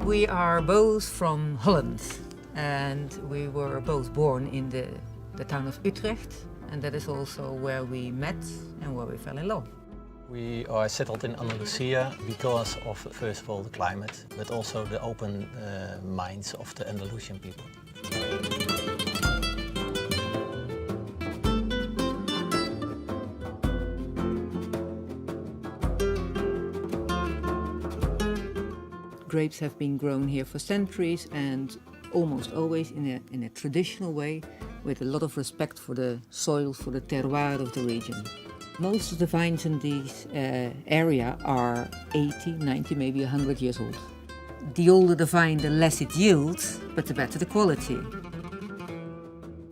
We are both from Holland, and we were both born in the town of Utrecht, and that is also where we met and where we fell in love. We are settled in Andalusia because of, first of all, the climate, but also the open minds of the Andalusian people. Grapes have been grown here for centuries and almost always in a traditional way, with a lot of respect for the soil, for the terroir of the region. Most of the vines in this area are 80, 90, maybe 100 years old. The older the vine, the less it yields, but the better the quality.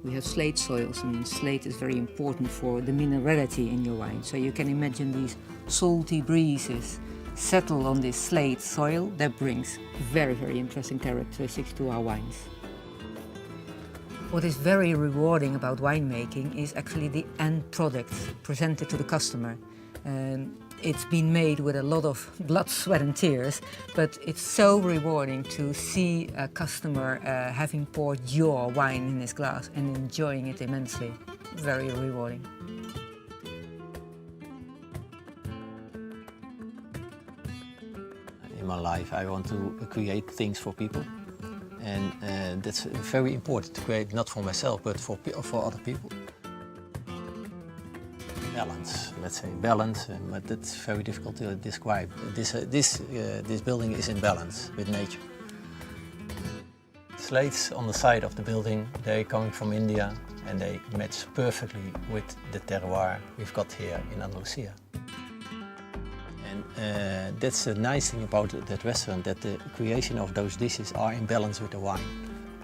We have slate soils, and slate is very important for the minerality in your wine. So you can imagine these salty breezes settle on this slate soil. That brings very, very interesting characteristics to our wines. What is very rewarding about winemaking is actually the end product presented to the customer. It's been made with a lot of blood, sweat and tears, but it's so rewarding to see a customer having poured your wine in his glass and enjoying it immensely. Very rewarding. In my life, I want to create things for people, and that's very important to create, not for myself, but for other people. Balance, let's say balance, but that's very difficult to describe. This building is in balance with nature. Slates on the side of the building, they're coming from India, and they match perfectly with the terroir we've got here in Andalusia. And that's the nice thing about that restaurant, that the creation of those dishes are in balance with the wine.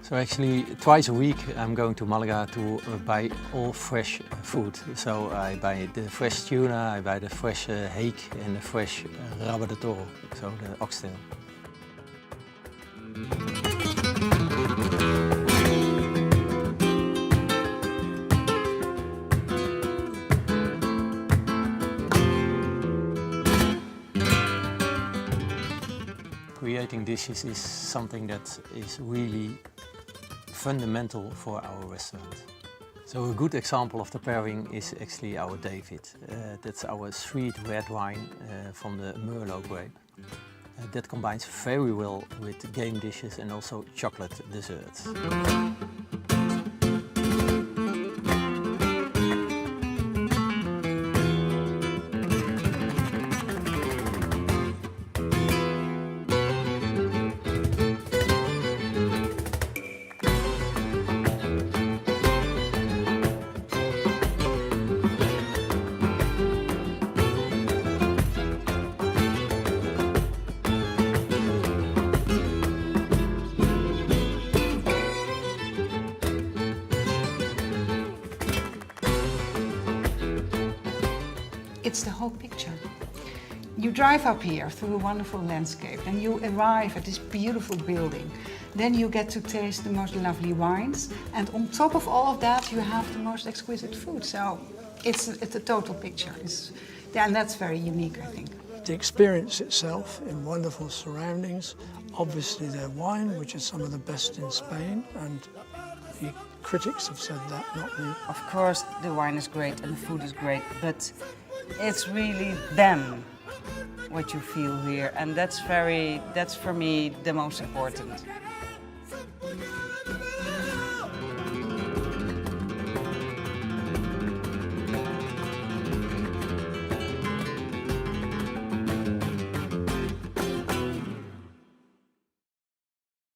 So actually twice a week I'm going to Malaga to buy all fresh food. So I buy the fresh tuna, I buy the fresh hake and the fresh rabo de toro, so the oxtail. Creating dishes is something that is really fundamental for our restaurant. So a good example of the pairing is actually our David. That's our sweet red wine from the Merlot grape. That combines very well with game dishes and also chocolate desserts. It's the whole picture. You drive up here through a wonderful landscape and you arrive at this beautiful building. Then you get to taste the most lovely wines, and on top of all of that you have the most exquisite food. So it's a total picture. And that's very unique, I think. The experience itself in wonderful surroundings, obviously their wine, which is some of the best in Spain, and the critics have said that, not me. Of course the wine is great and the food is great, but it's really them, what you feel here, and that's for me the most important.